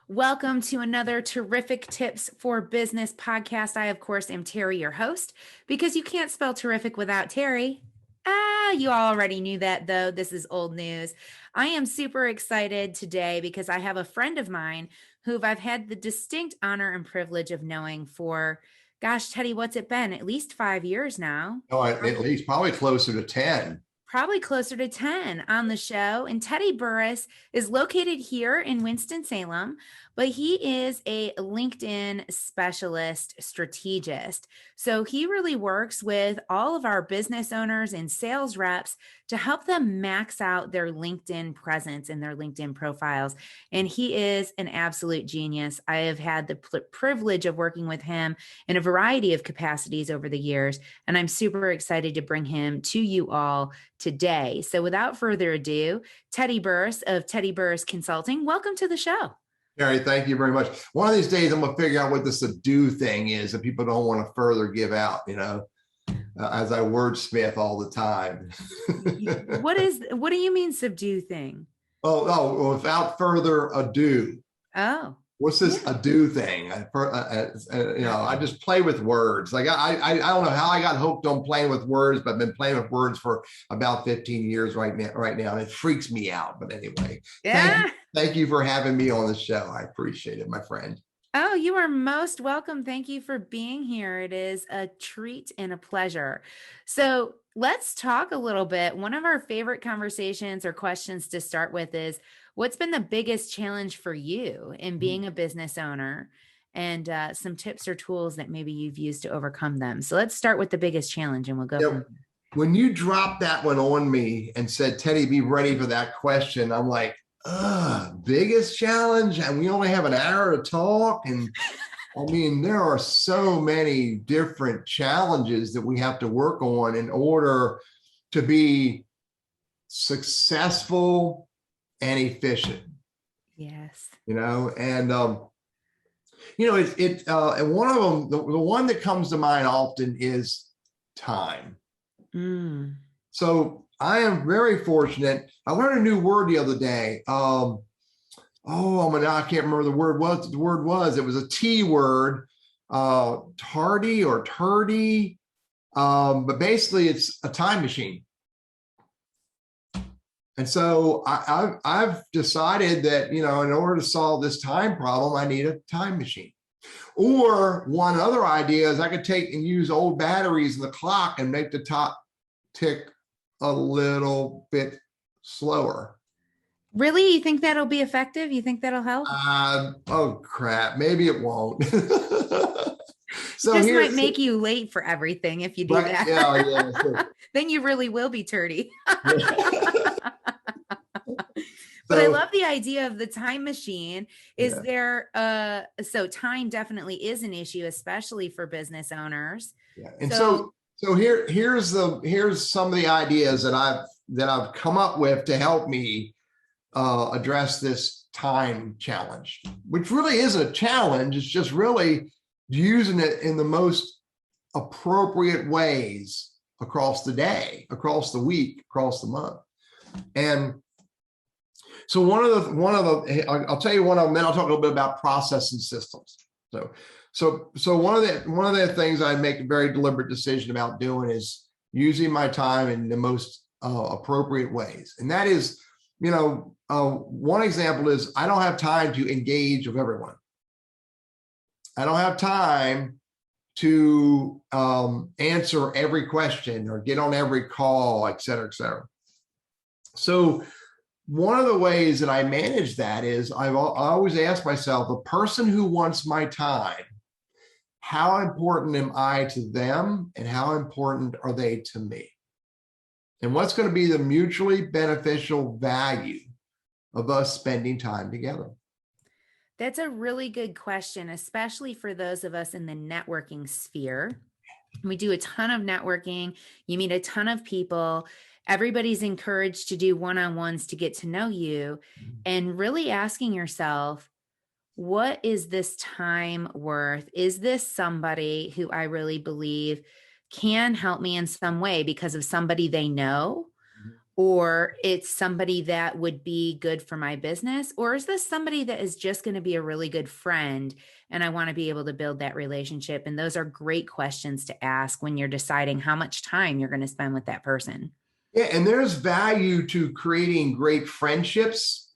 Welcome to another terrific tips for business podcast. I, of course, am Terri, your host, because you can't spell terrific without Terri. You already knew that, though. This is old news. I am super excited today because I have a friend of mine who I've had the distinct honor and privilege of knowing for, gosh, Teddy, what's it been? At least 5 years now. Oh, at least probably closer to 10. Probably closer to 10 on the show. And Terri Burriss is located here in Winston-Salem, but he is a LinkedIn specialist strategist. So he really works with all of our business owners and sales reps to help them max out their LinkedIn presence and their LinkedIn profiles. And he is an absolute genius. I have had the privilege of working with him in a variety of capacities over the years, and I'm super excited to bring him to you all today. So without further ado, Terri Burriss of Terri Burriss Consulting, welcome to the show. Terri, thank you very much. One of these days, I'm going to figure out what the subdue thing is that people don't want to further give out, as I wordsmith all the time. What do you mean subdue thing? Oh, without further ado. Oh. What's this ado thing? I just play with words. Like I don't know how I got hooked on playing with words, but I've been playing with words for about 15 years right now, and it freaks me out. But anyway, yeah. Thank you for having me on the show. I appreciate it, my friend. Oh, you are most welcome. Thank you for being here. It is a treat and a pleasure. So let's talk a little bit. One of our favorite conversations or questions to start with is, what's been the biggest challenge for you in being a business owner, and some tips or tools that maybe you've used to overcome them? So let's start with the biggest challenge and we'll go from there. When you dropped that one on me and said, Teddy, be ready for that question, I'm like, biggest challenge? And we only have an hour to talk. And I mean, there are so many different challenges that we have to work on in order to be successful and efficient. Yes. And and one of them, the one that comes to mind often is time. So I am very fortunate. I learned a new word the other day. I can't remember the word. What the word was? It was a T word, tardy or turdy. But basically it's a time machine. And so I've decided that, in order to solve this time problem, I need a time machine. Or one other idea is I could take and use old batteries in the clock and make the top tick a little bit slower. Really? You think that'll be effective? You think that'll help? Oh, crap. Maybe it won't. So this might make you late for everything if you do that. Yeah. Sure. Then you really will be turdy. But I love the idea of the time machine. Is there, so time definitely is an issue, especially for business owners. Yeah. And so here's some of the ideas that I've come up with to help me address this time challenge, which really isn't a challenge. It's just really using it in the most appropriate ways across the day, across the week, across the month. And so one of the I'll tell you one of them, then I'll talk a little bit about process and systems. So one of the things I make a very deliberate decision about doing is using my time in the most appropriate ways. And that is, one example is I don't have time to engage with everyone. I don't have time to answer every question or get on every call, et cetera, et cetera. So one of the ways that I manage that is I always ask myself, the person who wants my time, how important am I to them and how important are they to me? And what's going to be the mutually beneficial value of us spending time together? That's a really good question, especially for those of us in the networking sphere. We do a ton of networking. You meet a ton of people. Everybody's encouraged to do one-on-ones to get to know you, and really asking yourself, what is this time worth? Is this somebody who I really believe can help me in some way because of somebody they know? or it's somebody that would be good for my business, or is this somebody that is just going to be a really good friend and I want to be able to build that relationship? And those are great questions to ask when you're deciding how much time you're going to spend with that person. Yeah, and there's value to creating great friendships.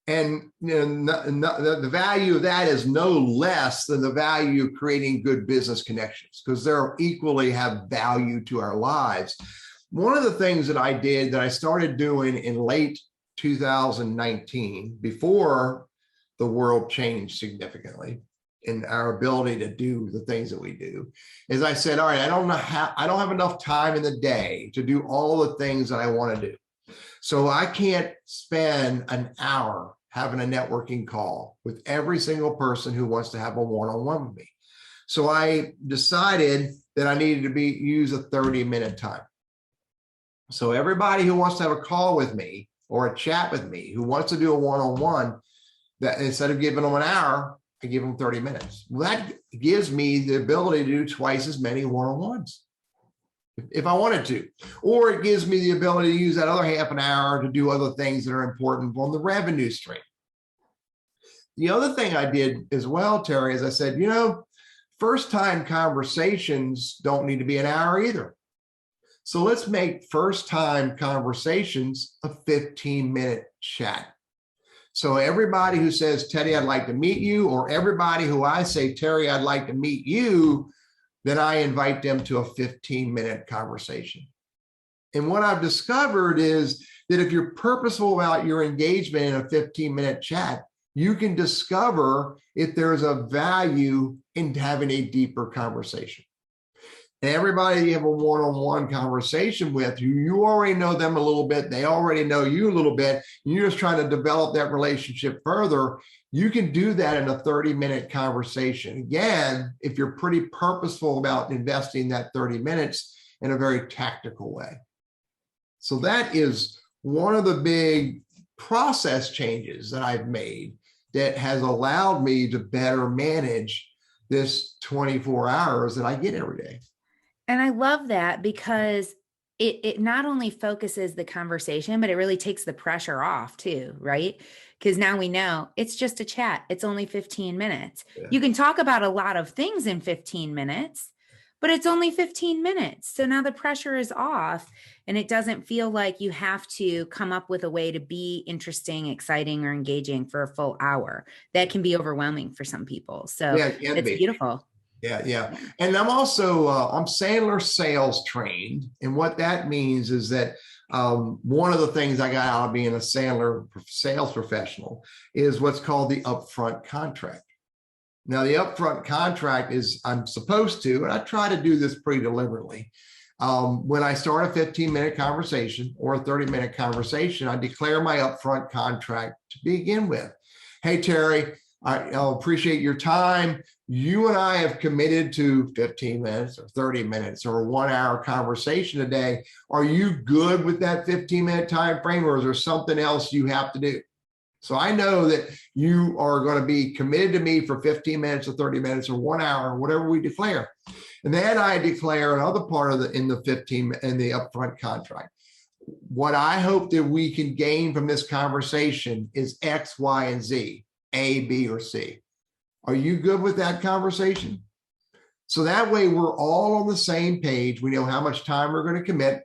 And the value of that is no less than the value of creating good business connections, because they're equally have value to our lives. One of the things that I did that I started doing in late 2019, before the world changed significantly in our ability to do the things that we do, is I said, all right, I don't have enough time in the day to do all the things that I want to do. So I can't spend an hour having a networking call with every single person who wants to have a one-on-one with me. So I decided that I needed to use a 30-minute time. So everybody who wants to have a call with me or a chat with me, who wants to do a one-on-one, that instead of giving them an hour, I give them 30 minutes. Well, that gives me the ability to do twice as many one-on-ones if I wanted to, or it gives me the ability to use that other half an hour to do other things that are important on the revenue stream. The other thing I did as well, Terry, is I said, first time conversations don't need to be an hour either. So let's make first time conversations a 15-minute chat. So everybody who says, Teddy, I'd like to meet you, or everybody who I say, Terry, I'd like to meet you, then I invite them to a 15-minute conversation. And what I've discovered is that if you're purposeful about your engagement in a 15-minute chat, you can discover if there's a value in having a deeper conversation. And everybody you have a one-on-one conversation with, you already know them a little bit, they already know you a little bit, you're just trying to develop that relationship further. You can do that in a 30-minute conversation. Again, if you're pretty purposeful about investing that 30 minutes in a very tactical way. So that is one of the big process changes that I've made that has allowed me to better manage this 24 hours that I get every day. And I love that because it not only focuses the conversation, but it really takes the pressure off too, right? Because now we know it's just a chat. It's only 15 minutes. Yeah. You can talk about a lot of things in 15 minutes, but it's only 15 minutes. So now the pressure is off and it doesn't feel like you have to come up with a way to be interesting, exciting, or engaging for a full hour. That can be overwhelming for some people. So it's beautiful. Yeah. And I'm also, I'm Sandler sales trained. And what that means is that one of the things I got out of being a Sandler sales professional is what's called the upfront contract. Now, the upfront contract is I'm supposed to, and I try to do this pretty deliberately. When I start a 15-minute conversation or a 30-minute conversation, I declare my upfront contract to begin with. Hey, Terry, I'll appreciate your time. You and I have committed to 15 minutes or 30 minutes or a 1 hour conversation a day. Are you good with that 15-minute time frame, or is there something else you have to do? So I know that you are going to be committed to me for 15 minutes or 30 minutes or 1 hour, or whatever we declare. And then I declare another part of in the upfront contract. What I hope that we can gain from this conversation is X, Y, and Z, A, B, or C. Are you good with that conversation? So that way we're all on the same page. We know how much time we're going to commit.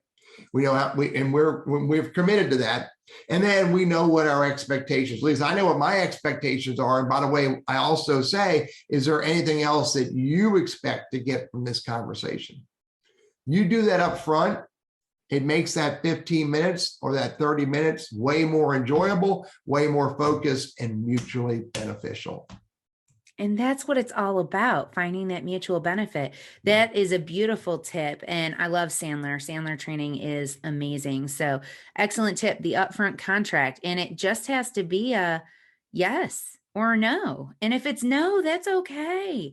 We know how we've committed to that. And then we know what our expectations, at least I know what my expectations are. And by the way, I also say, is there anything else that you expect to get from this conversation? You do that up front. It makes that 15 minutes or that 30 minutes way more enjoyable, way more focused, and mutually beneficial. And that's what it's all about, finding that mutual benefit. That is a beautiful tip. And I love Sandler. Sandler training is amazing. So excellent tip, the upfront contract. And it just has to be a yes or no. And if it's no, that's okay.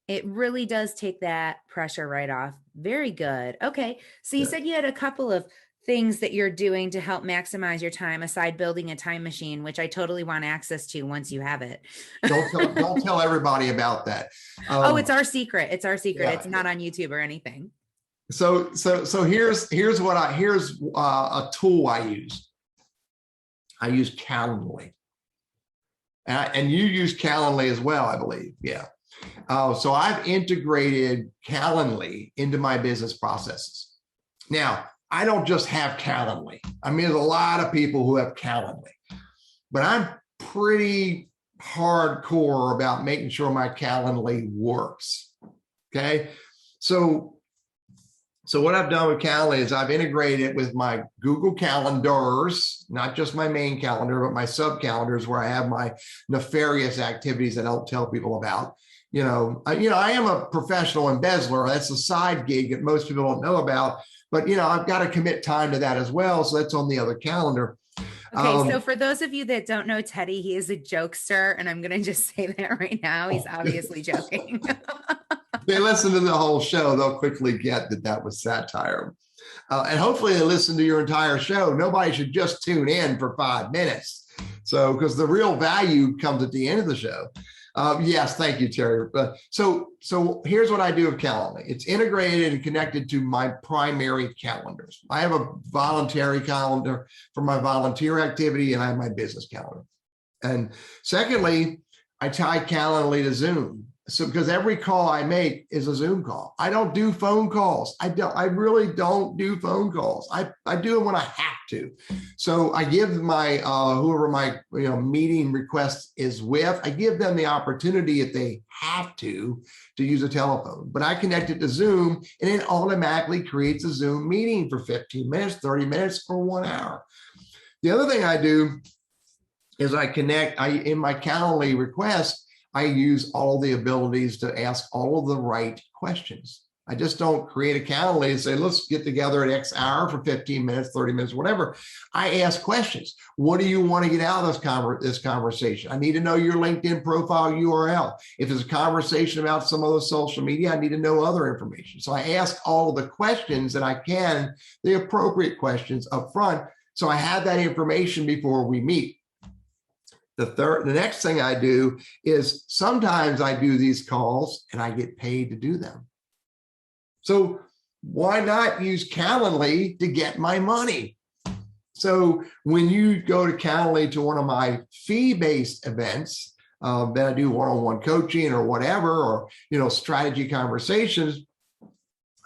It really does take that pressure right off. Very good. Okay. So you said you had a couple of things that you're doing to help maximize your time aside building a time machine, which I totally want access to once you have it. Don't tell everybody about that. Oh, it's our secret. It's our secret. It's not on YouTube or anything. So here's a tool I use. I use Calendly, and you use Calendly as well, I believe. Yeah. So I've integrated Calendly into my business processes. Now, I don't just have Calendly. I mean, there's a lot of people who have Calendly, but I'm pretty hardcore about making sure my Calendly works. Okay. So what I've done with Calendly is I've integrated it with my Google Calendars, not just my main calendar, but my sub calendars where I have my nefarious activities that I don't tell people about. I am a professional embezzler. That's a side gig that most people don't know about, but I've got to commit time to that as well. So that's on the other calendar. Okay, so for those of you that don't know Teddy, he is a jokester, and I'm going to just say that right now. He's obviously joking. They listen to the whole show, they'll quickly get that was satire. And hopefully they listen to your entire show. Nobody should just tune in for 5 minutes. So, because the real value comes at the end of the show. Yes, thank you, Terry. So here's what I do with Calendly. It's integrated and connected to my primary calendars. I have a voluntary calendar for my volunteer activity, and I have my business calendar. And secondly, I tie Calendly to Zoom. So because every call I make is a Zoom call. I don't do phone calls. I really don't do phone calls. I do them when I have to. So I give my whoever my meeting request is with, I give them the opportunity if they have to use a telephone. But I connect it to Zoom, and it automatically creates a Zoom meeting for 15 minutes, 30 minutes, or 1 hour. The other thing I do is in my Calendly request, I use all the abilities to ask all of the right questions. I just don't create a Calendly and say, let's get together at X hour for 15 minutes, 30 minutes, whatever. I ask questions. What do you want to get out of this conversation? I need to know your LinkedIn profile URL. If it's a conversation about some other social media, I need to know other information. So I ask all of the questions that I can, the appropriate questions up front. So I have that information before we meet. The next thing I do is sometimes I do these calls and I get paid to do them. So why not use Calendly to get my money? So when you go to Calendly to one of my fee-based events that I do one-on-one coaching or whatever, or strategy conversations,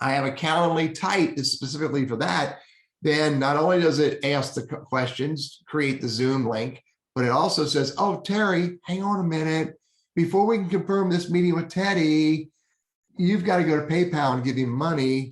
I have a Calendly type that's specifically for that. Then not only does it ask the questions, create the Zoom link, but it also says, oh, Terry, hang on a minute. Before we can confirm this meeting with Teddy, you've got to go to PayPal and give him money.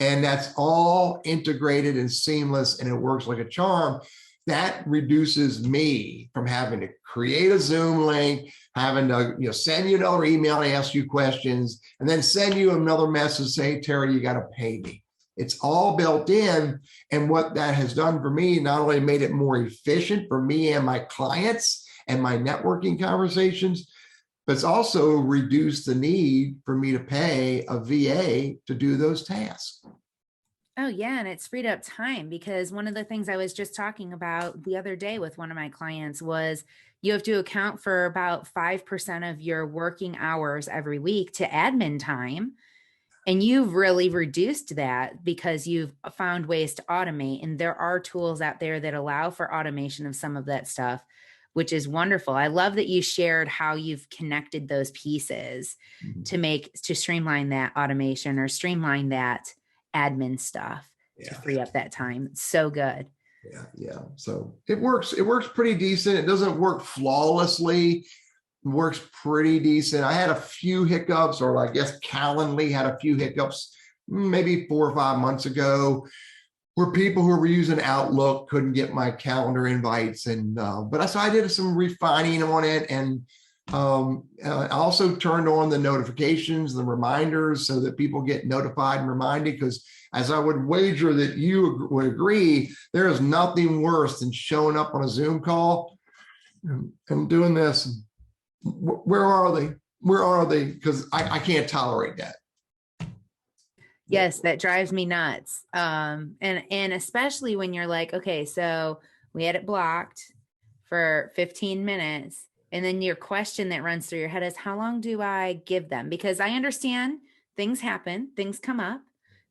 And that's all integrated and seamless, and it works like a charm. That reduces me from having to create a Zoom link, having to send you another email to ask you questions, and then send you another message, say, Terry, you got to pay me. It's all built in. And what that has done for me, not only made it more efficient for me and my clients and my networking conversations, but it's also reduced the need for me to pay a VA to do those tasks. Oh, yeah. And it's freed up time, because one of the things I was just talking about the other day with one of my clients was you have to account for about 5% of your working hours every week to admin time. And you've really reduced that because you've found ways to automate. And there are tools out there that allow for automation of some of that stuff, which is wonderful. I love that you shared how you've connected those pieces to streamline that automation or streamline that admin stuff to free up that time. It's so good. Yeah. So it works pretty decent. It doesn't work flawlessly. Works pretty decent. I had a few hiccups, or I guess Calendly had a few hiccups maybe 4 or 5 months ago, where people who were using Outlook couldn't get my calendar invites. And so I did some refining on it, and I also turned on the notifications, the reminders, so that people get notified and reminded, because as I would wager that you would agree, there is nothing worse than showing up on a Zoom call and doing this. Where are they? Where are they? Because I can't tolerate that. Yes, that drives me nuts. And especially when you're like, okay, so we had it blocked for 15 minutes. And then your question that runs through your head is, how long do I give them? Because I understand things happen, things come up,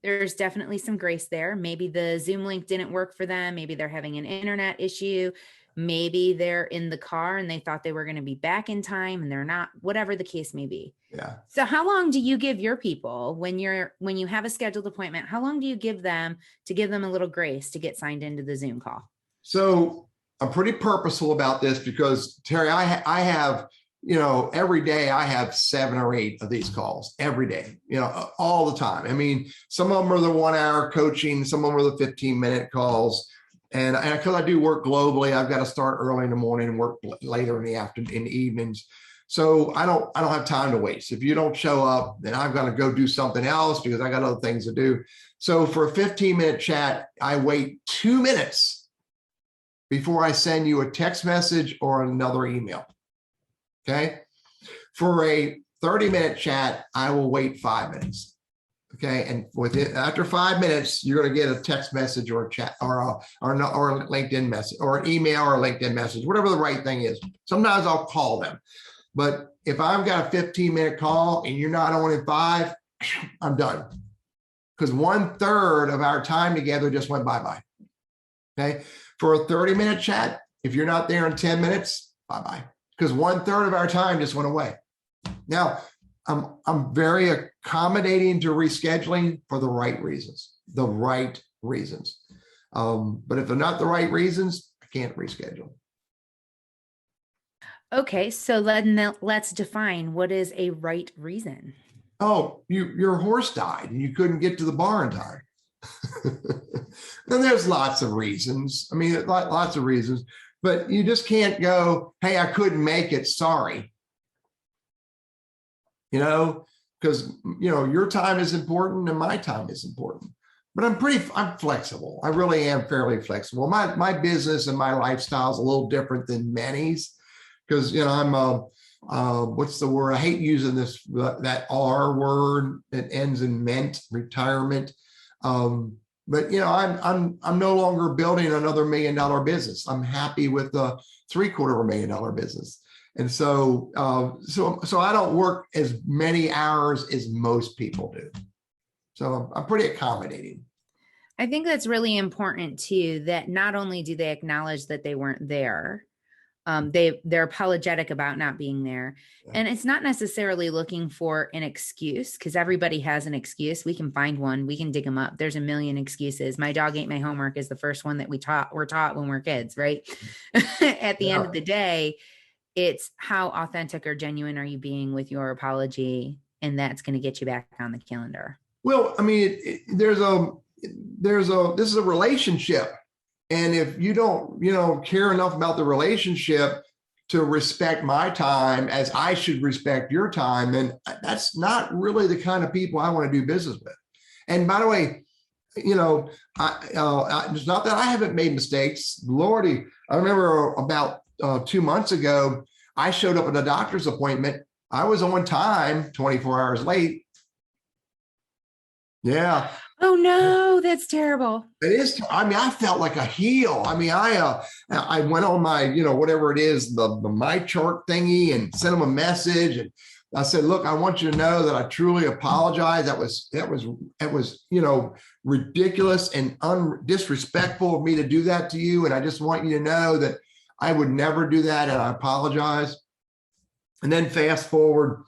There's definitely some grace there. Maybe the Zoom link didn't work for them. Maybe they're having an internet issue. Maybe they're in the car and they thought they were going to be back in time and they're not, whatever the case may be. Yeah. So how long do you give your people when you have a scheduled appointment? How long do you give them to give them a little grace to get signed into the Zoom call? So I'm pretty purposeful about this because Terri, I have, every day I have 7 or 8 of these calls every day, all the time. I mean, some of them are the 1-hour coaching, some of them are the 15-minute calls. And because I do work globally, I've got to start early in the morning and work later in the afternoon, in the evenings. So I don't have time to waste. If you don't show up, then I've got to go do something else because I got other things to do. So for a 15-minute chat, I wait 2 minutes before I send you a text message or another email. Okay. For a 30-minute chat, I will wait 5 minutes. Okay. And after 5 minutes, you're going to get a text message or a chat or a LinkedIn message or an email or a LinkedIn message, whatever the right thing is. Sometimes I'll call them. But if I've got a 15-minute call and you're not on in 5, I'm done. Because 1/3 of our time together just went bye-bye. Okay. For a 30-minute chat, if you're not there in 10 minutes, bye-bye. Because 1/3 of our time just went away. Now, I'm very accommodating to rescheduling for the right reasons. But if they're not the right reasons, I can't reschedule. Okay, so let's define what is a right reason. Oh, your horse died and you couldn't get to the bar in time. Then there's lots of reasons. I mean, lots of reasons, but you just can't go, hey, I couldn't make it, sorry. Because your time is important and my time is important. But I'm flexible. I really am fairly flexible. My business and my lifestyle is a little different than many's because I'm what's the word? I hate using that R word that ends in ment, retirement. But I'm no longer building another $1 million business. I'm happy with the $750,000 business. And so I don't work as many hours as most people do. So I'm pretty accommodating. I think that's really important too, that not only do they acknowledge that they weren't there, they're apologetic about not being there. Yeah. And it's not necessarily looking for an excuse because everybody has an excuse. We can find one, we can dig them up. There's a million excuses. My dog ate my homework is the first one that we're taught when we're kids, right? At the end of the day, it's how authentic or genuine are you being with your apology? And that's going to get you back on the calendar. Well, I mean, this is a relationship. And if you don't, care enough about the relationship to respect my time as I should respect your time, then that's not really the kind of people I want to do business with. And by the way, it's not that I haven't made mistakes. Lordy, I remember about 2 months ago, I showed up at a doctor's appointment. I was on time, 24 hours late. Yeah. Oh no, that's terrible. It is. I mean, I felt like a heel. I mean, I went on my, whatever it is, the my chart thingy and sent them a message. And I said, look, I want you to know that I truly apologize. That was, ridiculous and disrespectful of me to do that to you. And I just want you to know that I would never do that. And I apologize. And then fast forward,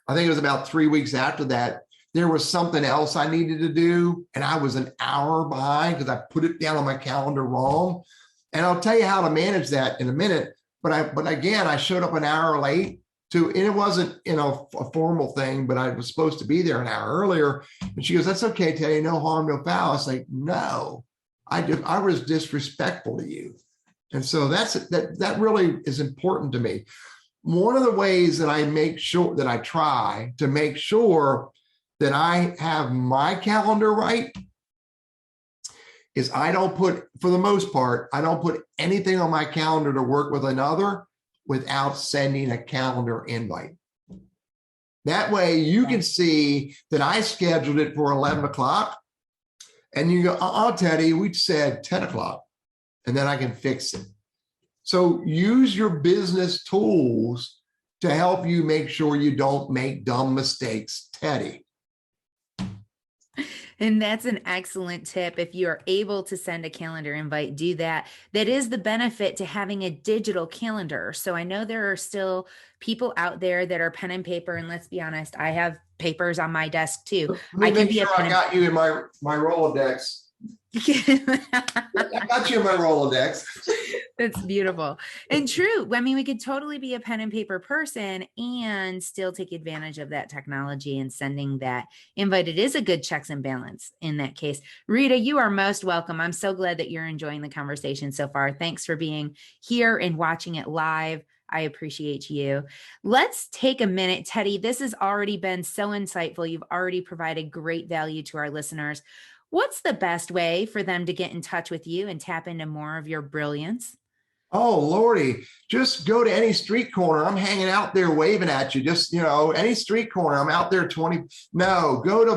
I think it was about 3 weeks after that, there was something else I needed to do. And I was an hour behind because I put it down on my calendar wrong. And I'll tell you how to manage that in a minute. But again, I showed up an hour late and it wasn't, a formal thing, but I was supposed to be there an hour earlier. And she goes, that's okay, Terri, no harm, no foul. I was like, no, I was disrespectful to you. And so that really is important to me. One of the ways that I try to make sure that I have my calendar right is for the most part, I don't put anything on my calendar to work with another without sending a calendar invite. That way you can see that I scheduled it for 11 o'clock and you go, Teddy, we said 10 o'clock and then I can fix it. So use your business tools to help you make sure you don't make dumb mistakes, Teddy. And that's an excellent tip. If you are able to send a calendar invite, do that. That is the benefit to having a digital calendar. So I know there are still people out there that are pen and paper. And let's be honest, I have papers on my desk too. Let me I can make be a sure I pen got you in my Rolodex. I got you in my Rolodex. That's beautiful and true. I mean, we could totally be a pen and paper person and still take advantage of that technology and sending that invite. It is a good checks and balance in that case. Rita, you are most welcome. I'm so glad that you're enjoying the conversation so far. Thanks for being here and watching it live. I appreciate you. Let's take a minute, Teddy. This has already been so insightful. You've already provided great value to our listeners. What's the best way for them to get in touch with you and tap into more of your brilliance? Oh, Lordy, just go to any street corner. I'm hanging out there waving at you. Just, any street corner. I'm out there No, go to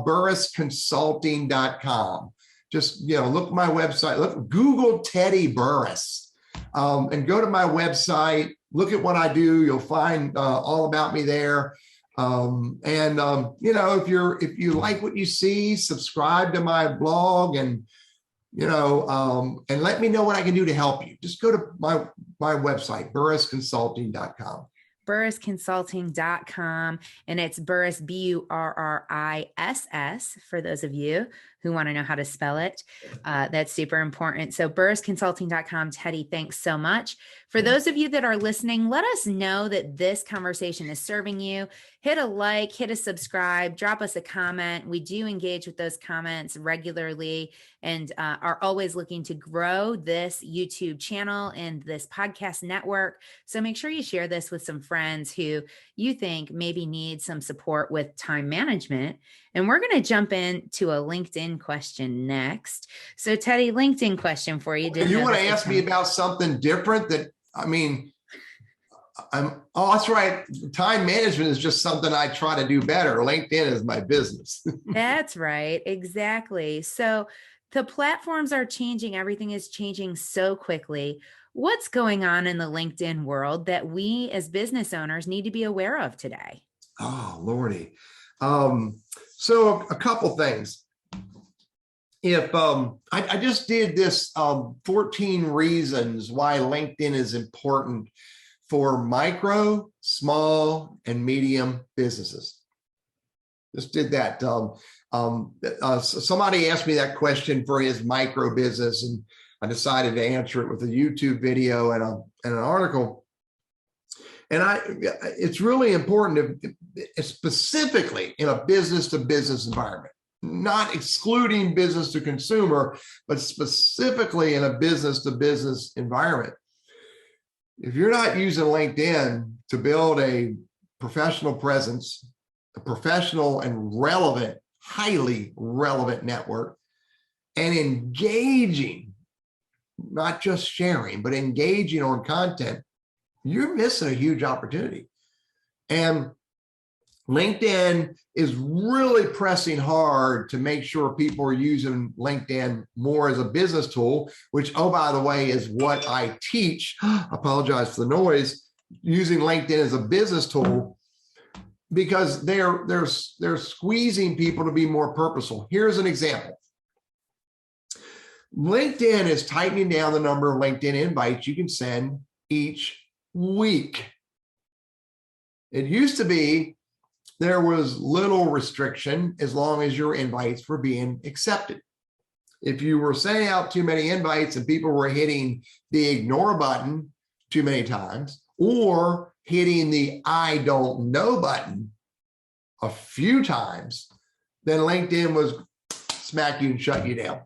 burrissconsulting.com. Just, look at my website. Google Terri Burriss and go to my website. Look at what I do. You'll find all about me there. If you like what you see, subscribe to my blog and let me know what I can do to help you. Just go to my website, burrissconsulting.com. burrissconsulting.com, and it's Burriss, Burriss, for those of you who want to know how to spell it. That's super important. So burrissconsulting.com. Teddy, thanks so much. For those of you that are listening, let us know that this conversation is serving you. Hit a like, hit a subscribe, drop us a comment. We do engage with those comments regularly and are always looking to grow this YouTube channel and this podcast network. So make sure you share this with some friends who you think maybe need some support with time management. And we're going to jump into a LinkedIn question next. So Teddy, LinkedIn question for you. You want to ask me about something different that's right. Time management is just something I try to do better. LinkedIn is my business. That's right. Exactly. So the platforms are changing. Everything is changing so quickly. What's going on in the LinkedIn world that we as business owners need to be aware of today? Oh, Lordy. So a couple things. If I just did this 14 reasons why LinkedIn is important for micro, small, and medium businesses. Just did that. Somebody asked me that question for his micro business, and I decided to answer it with a YouTube video and an article. And it's really important, specifically in a business-to-business environment, not excluding business to consumer, but specifically in a business-to-business environment. If you're not using LinkedIn to build a professional presence, a professional and relevant, highly relevant network, and engaging, not just sharing, but engaging on content, you're missing a huge opportunity. And LinkedIn is really pressing hard to make sure people are using LinkedIn more as a business tool, which, oh, by the way, is what I teach. I apologize for the noise. Using LinkedIn as a business tool, because they're squeezing people to be more purposeful. Here's an example. LinkedIn is tightening down the number of LinkedIn invites you can send each week. It used to be there was little restriction as long as your invites were being accepted. If you were sending out too many invites and people were hitting the ignore button too many times, or hitting the I don't know button a few times, then LinkedIn was smack you and shut you down.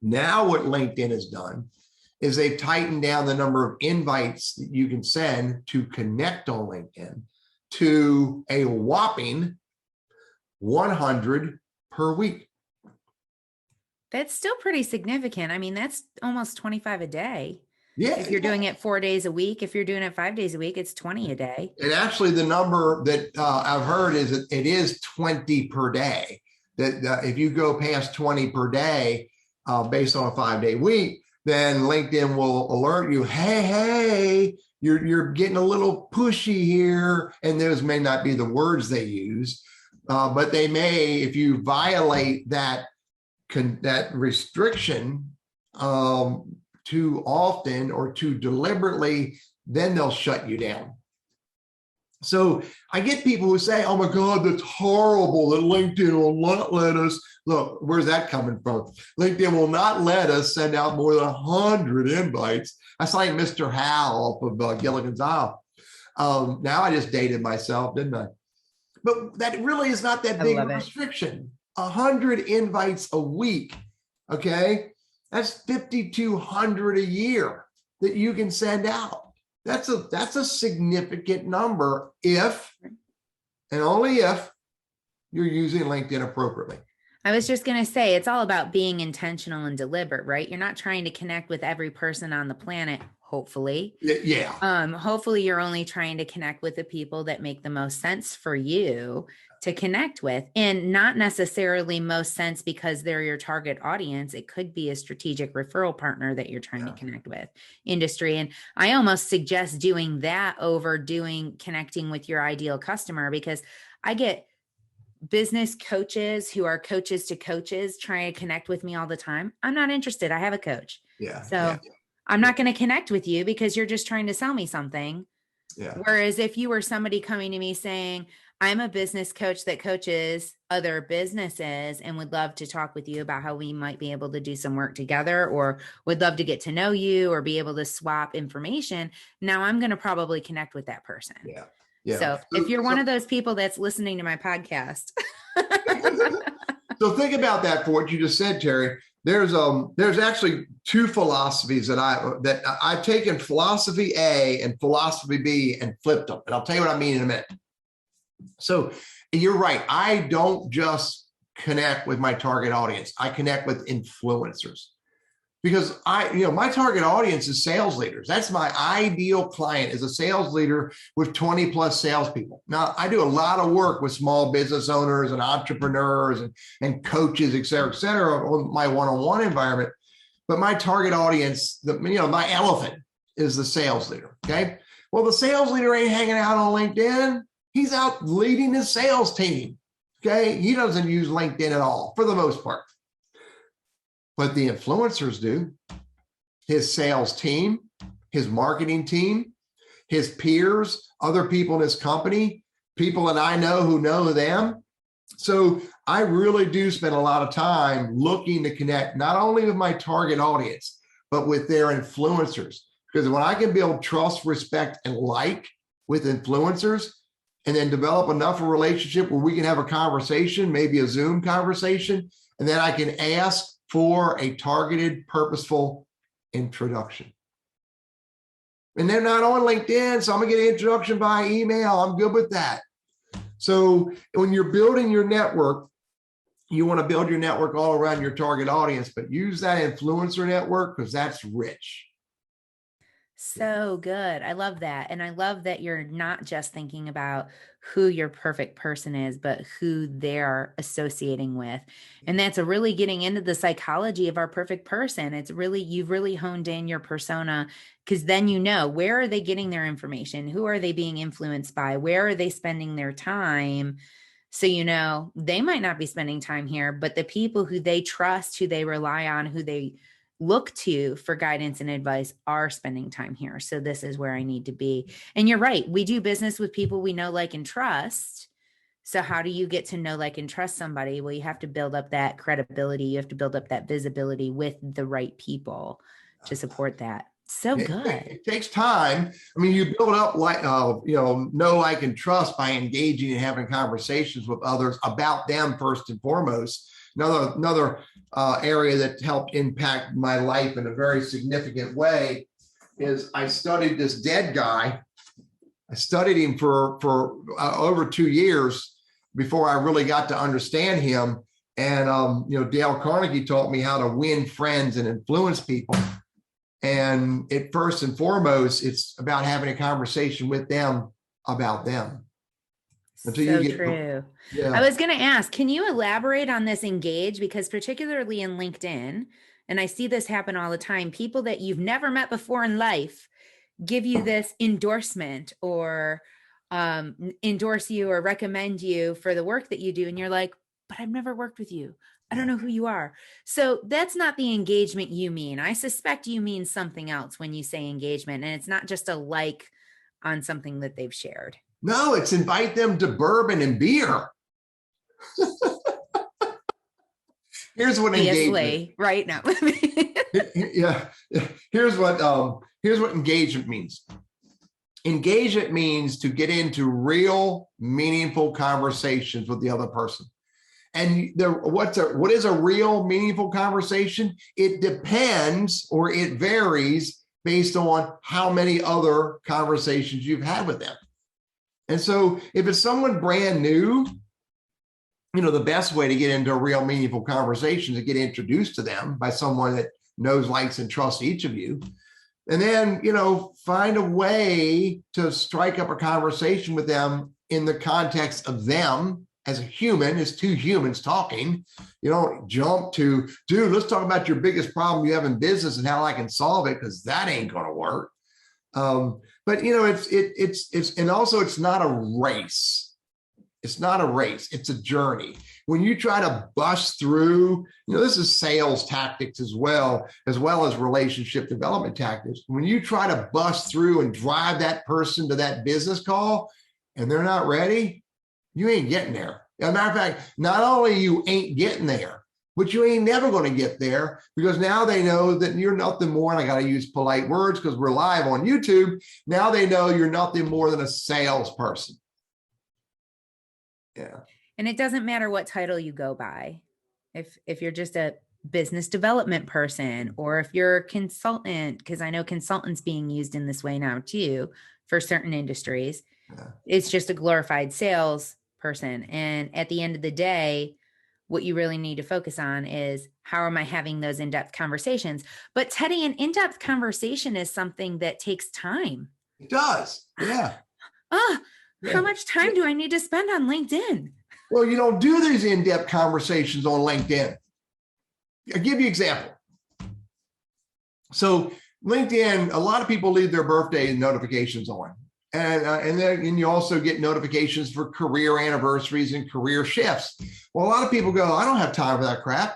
Now what LinkedIn has done is they've tightened down the number of invites that you can send to connect on LinkedIn to a whopping 100 per week. That's still pretty significant. I mean, that's almost 25 a day. Yeah. If you're doing it 4 days a week, if you're doing it 5 days a week, it's 20 a day. And actually the number that I've heard is that it is 20 per day. That if you go past 20 per day based on a 5-day week, then LinkedIn will alert you, hey, you're getting a little pushy here. And those may not be the words they use, But they may, if you violate that restriction too often or too deliberately, then they'll shut you down. So I get people who say, oh my God, that's horrible that LinkedIn will not let us. Look, where's that coming from? LinkedIn will not let us send out more than 100 invites. That's like Mr. Hal off of Gilligan's Isle. Now I just dated myself, didn't I? But that really is not that big of a restriction. 100 invites a week, okay? That's 5,200 a year that you can send out. That's a significant number if, and only if, you're using LinkedIn appropriately. I was just going to say, it's all about being intentional and deliberate, right? You're not trying to connect with every person on the planet, hopefully. Yeah. Hopefully you're only trying to connect with the people that make the most sense for you to connect with, and not necessarily most sense because they're your target audience. It could be a strategic referral partner that you're trying to connect with, industry. And I almost suggest doing that over connecting with your ideal customer, because I get business coaches who are coaches to coaches trying to connect with me all the time. I'm not interested. I have a coach. So I'm not going to connect with you because you're just trying to sell me something. Whereas if you were somebody coming to me saying, I'm a business coach that coaches other businesses and would love to talk with you about how we might be able to do some work together, or would love to get to know you or be able to swap information, now I'm going to probably connect with that person. So if you're one of those people that's listening to my podcast. So think about that for what you just said, Terri. There's actually two philosophies that I've taken philosophy A and philosophy B and flipped them. And I'll tell you what I mean in a minute. So you're right. I don't just connect with my target audience. I connect with influencers, because my target audience is sales leaders. That's my ideal client, is a sales leader with 20 plus salespeople. Now, I do a lot of work with small business owners and entrepreneurs and coaches, et cetera, on my one-on-one environment. But my target audience, my elephant, is the sales leader. Okay. Well, the sales leader ain't hanging out on LinkedIn. He's out leading his sales team. Okay. He doesn't use LinkedIn at all for the most part. But the influencers do. His sales team, his marketing team, his peers, other people in his company, people that I know who know them. So I really do spend a lot of time looking to connect not only with my target audience, but with their influencers. Because when I can build trust, respect, and like with influencers, and then develop enough of a relationship where we can have a conversation, maybe a Zoom conversation, and then I can ask for a targeted, purposeful introduction. And they're not on LinkedIn, so I'm gonna get an introduction by email. I'm good with that. So when you're building your network, you want to build your network all around your target audience, but use that influencer network because that's rich. So good. I love that. And I love that you're not just thinking about who your perfect person is, but who they're associating with. And that's really getting into the psychology of our perfect person. You've really honed in your persona, because then where are they getting their information? Who are they being influenced by? Where are they spending their time? So, they might not be spending time here, but the people who they trust, who they rely on, who they look to for guidance and advice are spending time here. So this is where I need to be. And you're right. We do business with people we know, like, and trust. So how do you get to know, like, and trust somebody? Well, you have to build up that credibility. You have to build up that visibility with the right people to support that. So good. It takes time. I mean, you build up know, like, and trust by engaging and having conversations with others about them first and foremost. Another area that helped impact my life in a very significant way is I studied this dead guy. I studied him for over 2 years before I really got to understand him. And Dale Carnegie taught me how to win friends and influence people. And first and foremost, it's about having a conversation with them about them. True. Yeah. I was going to ask, can you elaborate on this engage? Because particularly in LinkedIn, and I see this happen all the time, people that you've never met before in life give you this endorsement or endorse you or recommend you for the work that you do. And you're like, but I've never worked with you. I don't know who you are. So that's not the engagement you mean. I suspect you mean something else when you say engagement, and it's not just a like on something that they've shared. No, it's invite them to bourbon and beer. Here's what engagement, right now. yeah. Here's what engagement means. Engagement means to get into real, meaningful conversations with the other person. And what is a real, meaningful conversation? It depends, or it varies based on how many other conversations you've had with them. And so if it's someone brand new, the best way to get into a real meaningful conversation is to get introduced to them by someone that knows, likes, and trusts each of you. And then, find a way to strike up a conversation with them in the context of them as a human, as two humans talking. You don't jump to, dude, let's talk about your biggest problem you have in business and how I can solve it, because that ain't going to work. But and also it's not a race. It's not a race. It's a journey. When you try to bust through, this is sales tactics as well as relationship development tactics. When you try to bust through and drive that person to that business call and they're not ready, you ain't getting there. As a matter of fact, not only you ain't getting there, but you ain't never going to get there, because now they know that you're nothing more, and I got to use polite words because we're live on YouTube. Now they know you're nothing more than a salesperson. Yeah. And it doesn't matter what title you go by. If you're just a business development person, or if you're a consultant, because I know consultants being used in this way now too for certain industries, it's just a glorified sales person. And at the end of the day, what you really need to focus on is, how am I having those in-depth conversations? But Teddy, an in-depth conversation is something that takes time. It does. Yeah. How much time do I need to spend on LinkedIn? Well, you don't do these in-depth conversations on LinkedIn. I'll give you an example. So LinkedIn, a lot of people leave their birthday notifications on. And you also get notifications for career anniversaries and career shifts. Well, a lot of people go, I don't have time for that crap.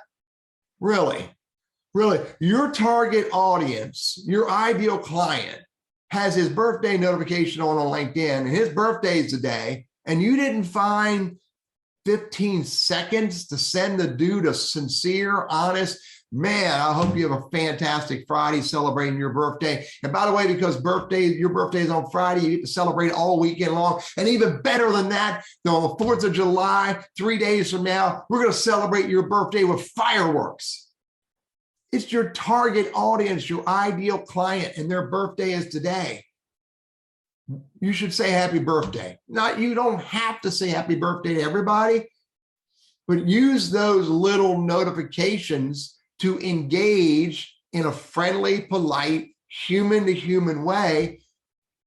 Really? Your target audience, your ideal client, has his birthday notification on LinkedIn, and his birthday is today, and you didn't find 15 seconds to send the dude a sincere, honest, man, I hope you have a fantastic Friday celebrating your birthday. And by the way, because your birthday is on Friday, you get to celebrate all weekend long. And even better than that, on the 4th of July, 3 days from now, we're going to celebrate your birthday with fireworks. It's your target audience, your ideal client, and their birthday is today. You should say happy birthday. You don't have to say happy birthday to everybody, but use those little notifications to engage in a friendly, polite, human-to-human way.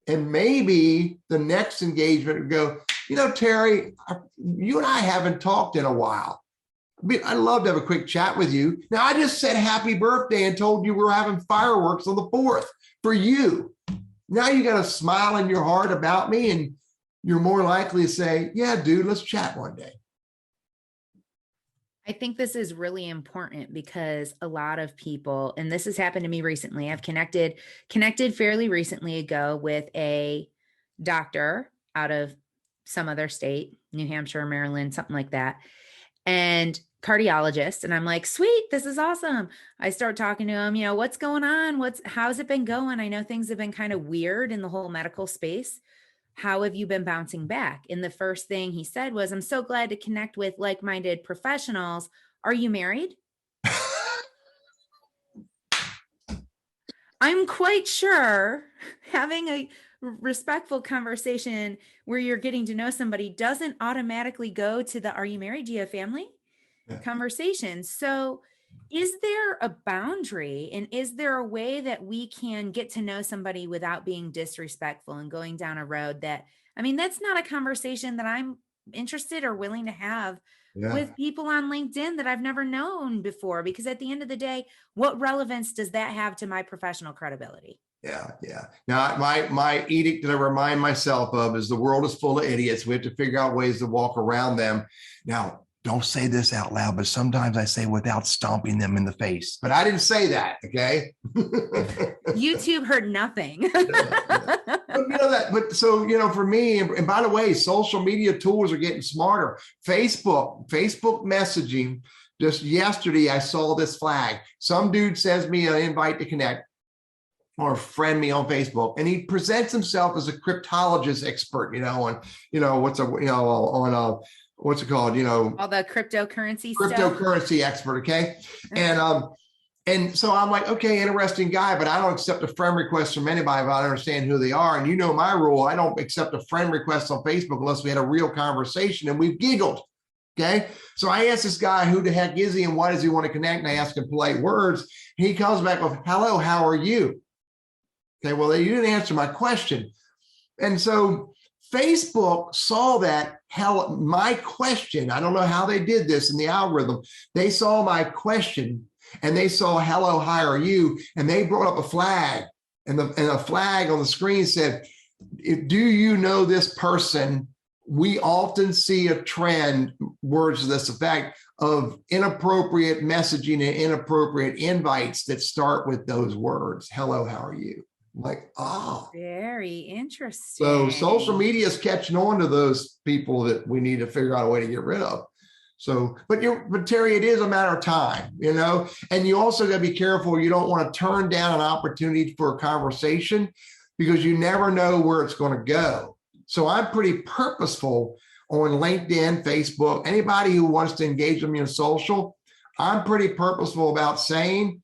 And maybe the next engagement would go, Terri, you and I haven't talked in a while. I'd love to have a quick chat with you. Now, I just said happy birthday and told you we're having fireworks on the 4th for you. Now you got a smile in your heart about me, and you're more likely to say, yeah, dude, let's chat one day. I think this is really important because a lot of people, and this has happened to me recently, I've connected fairly recently ago with a doctor out of some other state, New Hampshire, Maryland, something like that, and cardiologist. And I'm like, sweet, this is awesome. I start talking to him, what's going on? How's it been going? I know things have been kind of weird in the whole medical space. How have you been bouncing back? And the first thing he said was, I'm so glad to connect with like-minded professionals. Are you married? I'm quite sure having a respectful conversation where you're getting to know somebody doesn't automatically go to the, are you married? Do you have family? Conversation. So is there a boundary, and is there a way that we can get to know somebody without being disrespectful and going down a road that, that's not a conversation that I'm interested or willing to have with people on LinkedIn that I've never known before, because at the end of the day, what relevance does that have to my professional credibility? Yeah, yeah. Now, my edict that I remind myself of is the world is full of idiots. We have to figure out ways to walk around them. Now, don't say this out loud, but sometimes I say without stomping them in the face. But I didn't say that, okay? YouTube heard nothing. But you know that, but so you know, for me, and by the way, social media tools are getting smarter. Facebook messaging. Just yesterday, I saw this flag. Some dude sends me an invite to connect or friend me on Facebook, and he presents himself as a cryptologist expert. You know, on what's it called? You know, all the cryptocurrency stuff. Cryptocurrency expert. Okay, and so I'm like, okay, interesting guy, but I don't accept a friend request from anybody if I don't understand who they are. And you know my rule, I don't accept a friend request on Facebook unless we had a real conversation and we've giggled. Okay. So I asked this guy, who the heck is he and why does he want to connect? And I ask him polite words. He comes back with, hello, how are you? Okay, well, you didn't answer my question. And so Facebook saw that, my question, I don't know how they did this in the algorithm. They saw my question and they saw, hello, how are you? And they brought up a flag, and a flag on the screen said, do you know this person? We often see a trend, words to this effect, of inappropriate messaging and inappropriate invites that start with those words. Hello, how are you? I'm like, oh. Very interesting. So social media is catching on to those people that we need to figure out a way to get rid of. So, but Terri, it is a matter of time, you know, and you also got to be careful. You don't want to turn down an opportunity for a conversation because you never know where it's going to go. So I'm pretty purposeful on LinkedIn, Facebook, anybody who wants to engage with me on social. I'm pretty purposeful about saying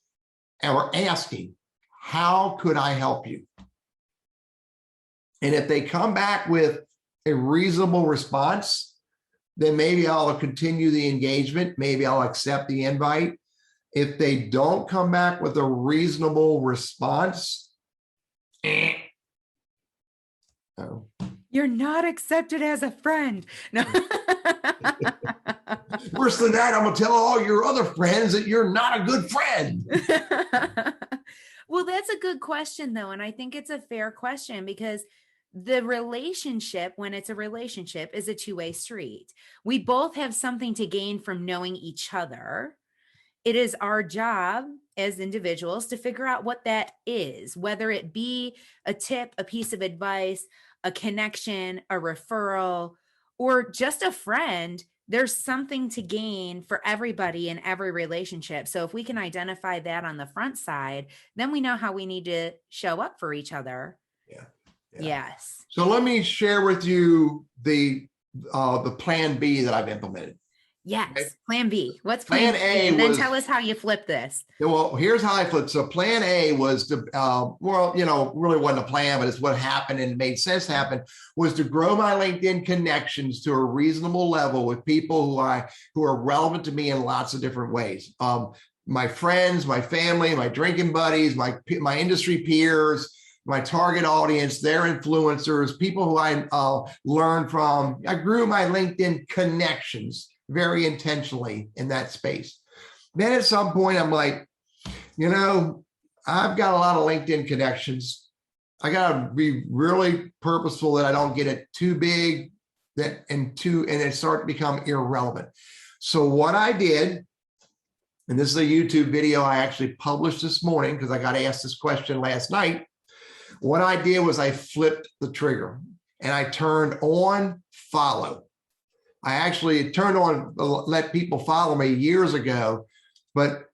or asking, how could I help you? And if they come back with a reasonable response, then maybe I'll continue the engagement. Maybe I'll accept the invite. If they don't come back with a reasonable response, no. You're not accepted as a friend. No. Worse than that, I'm going to tell all your other friends that you're not a good friend. Well, that's a good question, though. And I think it's a fair question because the relationship, when it's a relationship, is a two-way street. We both have something to gain from knowing each other. It is our job as individuals to figure out what that is, whether it be a tip, a piece of advice, a connection, a referral, or just a friend. There's something to gain for everybody in every relationship. So if we can identify that on the front side, then we know how we need to show up for each other. Yeah. Yes. So let me share with you the plan B that I've implemented. Yes. Okay. Plan B. What's plan A? And then tell us how you flip this. Well, here's how I flipped. So plan A was to, really wasn't a plan, but it's what happened and made sense happen, was to grow my LinkedIn connections to a reasonable level with people who are relevant to me in lots of different ways. My friends, my family, my drinking buddies, my industry peers, my target audience, their influencers, people who I learned from. I grew my LinkedIn connections very intentionally in that space. Then at some point, I'm like, I've got a lot of LinkedIn connections. I got to be really purposeful that I don't get it too big and it start to become irrelevant. So what I did, and this is a YouTube video I actually published this morning because I got asked this question last night. What I did was I flipped the trigger and I turned on follow. I actually turned on let people follow me years ago, but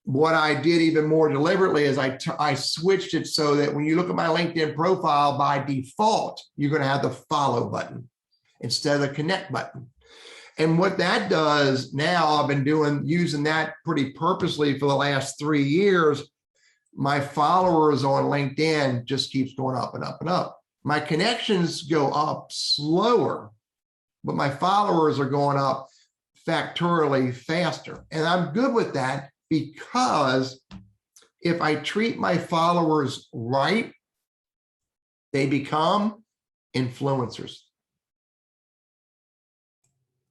what I did even more deliberately is I switched it so that when you look at my LinkedIn profile, by default, you're going to have the follow button instead of the connect button. And what that does now, I've been using that pretty purposely for the last 3 years. My followers on LinkedIn just keeps going up and up and up. My connections go up slower, but my followers are going up factorially faster. And I'm good with that because if I treat my followers right, they become influencers.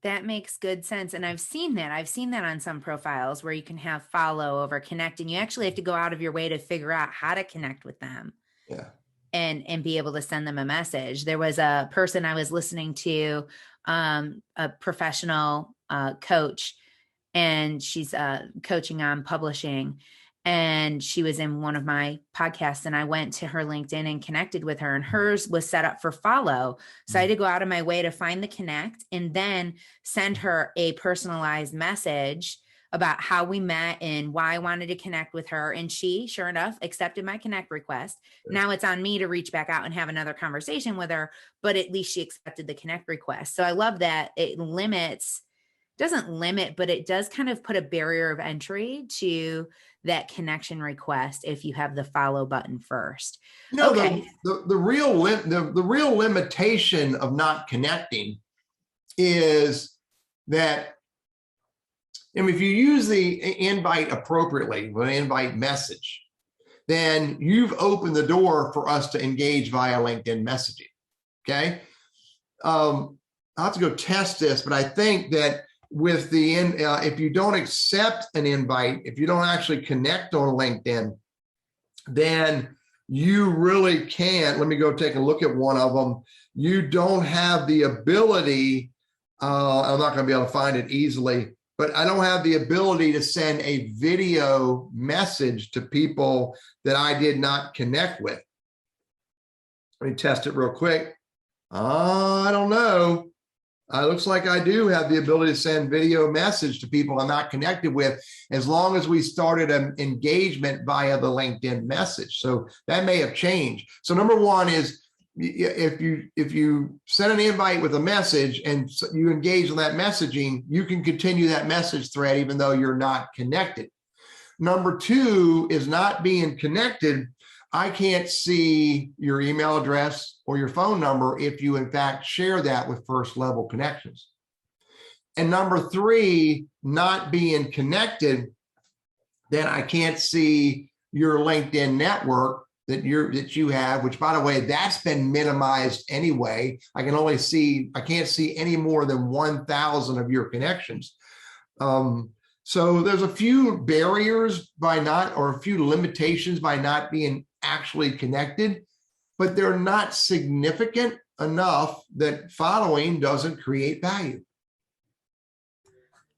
That makes good sense. And I've seen that. I've seen that on some profiles where you can have follow over connect, and you actually have to go out of your way to figure out how to connect with them. Yeah. and be able to send them a message. There was a person I was listening to, a professional coach, and she's coaching on publishing. And she was in one of my podcasts, and I went to her LinkedIn and connected with her, and hers was set up for follow. So I had to go out of my way to find the connect and then send her a personalized message about how we met and why I wanted to connect with her. And she, sure enough, accepted my connect request. Now it's on me to reach back out and have another conversation with her, but at least she accepted the connect request. So I love that it doesn't limit, but it does kind of put a barrier of entry to that connection request if you have the follow button first. Okay. The real limitation of not connecting is that, I mean, if you use the invite appropriately with an invite message, then you've opened the door for us to engage via LinkedIn messaging. Okay. I'll have to go test this, but I think that with the if you don't accept an invite, if you don't actually connect on LinkedIn, then you really can't. Let me go take a look at one of them. You don't have the ability. I'm not going to be able to find it easily, but I don't have the ability to send a video message to people that I did not connect with. Let me test it real quick. I don't know. It looks like I do have the ability to send video message to people I'm not connected with, as long as we started an engagement via the LinkedIn message. So that may have changed. So number one is, if you send an invite with a message and you engage in that messaging, you can continue that message thread even though you're not connected. Number two is not being connected. I can't see your email address or your phone number if you in fact share that with first level connections. And number three, not being connected, then I can't see your LinkedIn network that you have, which, by the way, that's been minimized anyway. I can't see any more than 1,000 of your connections. So there's a few barriers or a few limitations by not being actually connected, but they're not significant enough that following doesn't create value.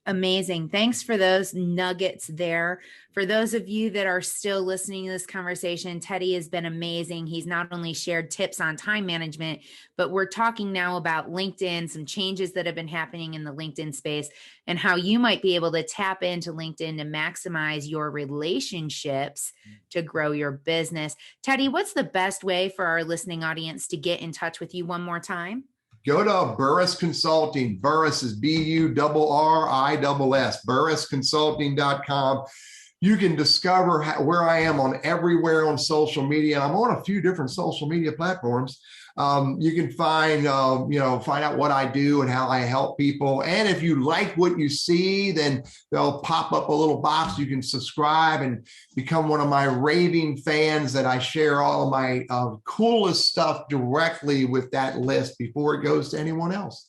Amazing. Thanks for those nuggets there. For those of you that are still listening to this conversation, Teddy has been amazing. He's not only shared tips on time management, but we're talking now about LinkedIn, some changes that have been happening in the LinkedIn space, and how you might be able to tap into LinkedIn to maximize your relationships to grow your business. Teddy, what's the best way for our listening audience to get in touch with you one more time? Go to Burriss Consulting. Burriss is Burriss, burrissconsulting.com. You can discover where I am on everywhere on social media. I'm on a few different social media platforms. You can find out what I do and how I help people. And if you like what you see, then they'll pop up a little box. You can subscribe and become one of my raving fans that I share all of my coolest stuff directly with that list before it goes to anyone else.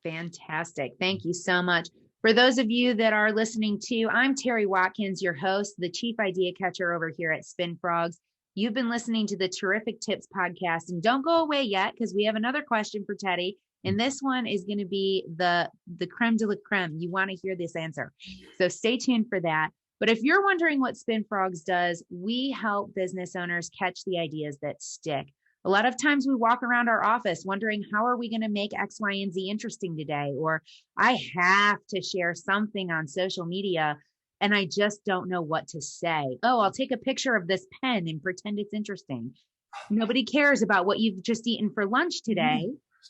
Fantastic. Thank you so much. For those of you that are listening to, I'm Terri Watkins, your host, the Chief Idea Catcher over here at Spin Frogs. You've been listening to the Terrific Tips podcast, and don't go away yet, because we have another question for Teddy. And this one is going to be the creme de la creme. You want to hear this answer. So stay tuned for that. But if you're wondering what Spin Frogs does, we help business owners catch the ideas that stick. A lot of times we walk around our office wondering, how are we going to make X, Y, and Z interesting today? Or I have to share something on social media and I just don't know what to say. Oh, I'll take a picture of this pen and pretend it's interesting. Nobody cares about what you've just eaten for lunch today.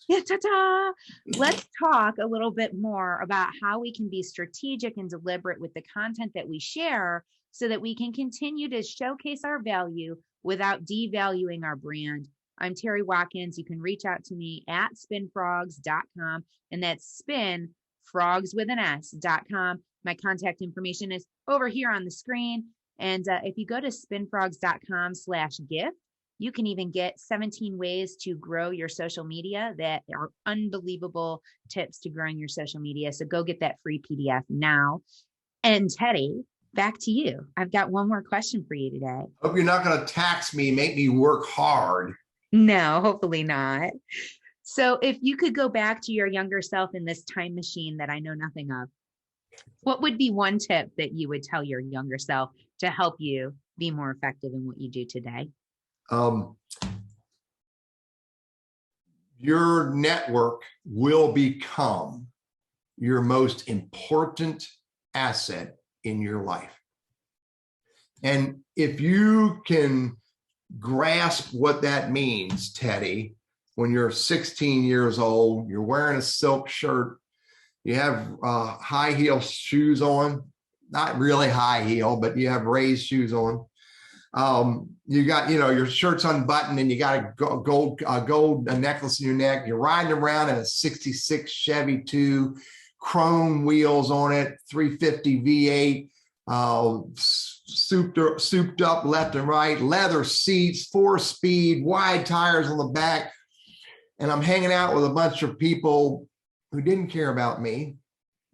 Yeah, ta-ta. Let's talk a little bit more about how we can be strategic and deliberate with the content that we share so that we can continue to showcase our value without devaluing our brand. I'm Terri Watkins. You can reach out to me at spinfrogs.com, and that's spin frogs with an S.com. My contact information is over here on the screen. And if you go to spinfrogs.com/gift, you can even get 17 ways to grow your social media that are unbelievable tips to growing your social media. So go get that free PDF now. And Teddy, back to you. I've got one more question for you today. Hope you're not going to tax me, make me work hard. No, hopefully not. So, if you could go back to your younger self in this time machine that I know nothing of, what would be one tip that you would tell your younger self to help you be more effective in what you do today? Um, your network will become your most important asset in your life. And if you can grasp what that means, Teddy, when you're 16 years old, you're wearing a silk shirt, you have high heel shoes on, not really high heel, but you have raised shoes on. You got, your shirt's unbuttoned and you got a gold necklace in your neck. You're riding around in a 66 Chevy 2, chrome wheels on it, 350 V8, souped up left and right, leather seats, 4-speed, wide tires on the back. And I'm hanging out with a bunch of people who didn't care about me,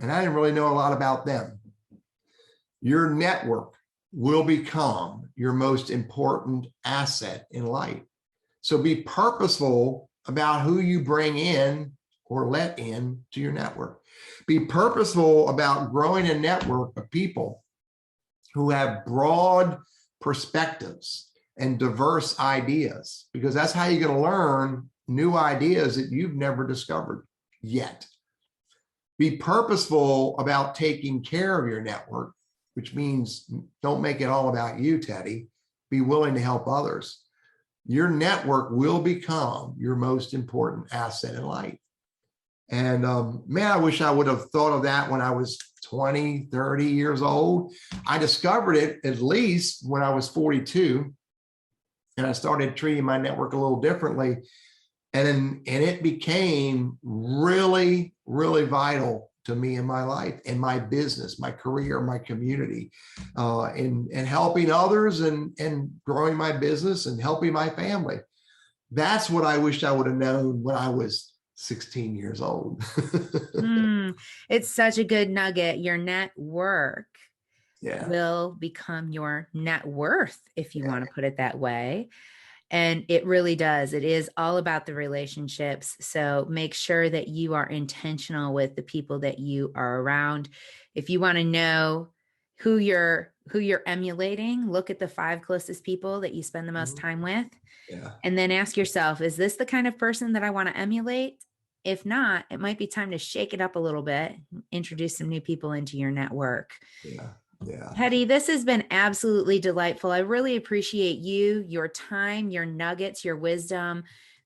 and I didn't really know a lot about them. Your network will become your most important asset in life. So be purposeful about who you bring in or let in to your network. Be purposeful about growing a network of people who have broad perspectives and diverse ideas, because that's how you're going to learn new ideas that you've never discovered yet. Be purposeful about taking care of your network, which means don't make it all about you, Teddy. Be willing to help others. Your network will become your most important asset in life. And man, I wish I would have thought of that when I was 20, 30 years old. I discovered it at least when I was 42, and I started treating my network a little differently. And it became really, really vital to me in my life, in my business, my career, my community, and helping others and growing my business and helping my family. That's what I wish I would have known when I was 16 years old. It's such a good nugget. Your network will become your net worth, if you want to put it that way. And it really does. It is all about the relationships. So make sure that you are intentional with the people that you are around. If you want to know who you're emulating, look at the 5 closest people that you spend the most time with. And then ask yourself, is this the kind of person that I want to emulate? If not, it might be time to shake it up a little bit, introduce some new people into your network. Teddy, this has been absolutely delightful. I really appreciate you, your time, your nuggets, your wisdom.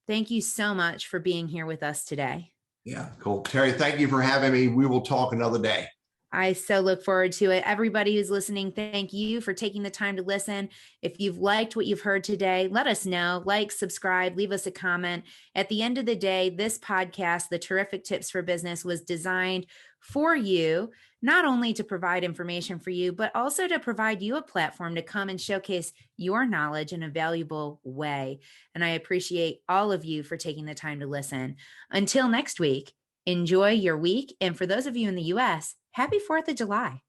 Thank you so much for being here with us today. Yeah, cool. Terri, thank you for having me. We will talk another day. I so look forward to it. Everybody who's listening, thank you for taking the time to listen. If you've liked what you've heard today, let us know. Like, subscribe, leave us a comment. At the end of the day, this podcast, The Terrific Tips for Business, was designed for you, not only to provide information for you, but also to provide you a platform to come and showcase your knowledge in a valuable way. And I appreciate all of you for taking the time to listen. Until next week, enjoy your week. And for those of you in the US, happy 4th of July.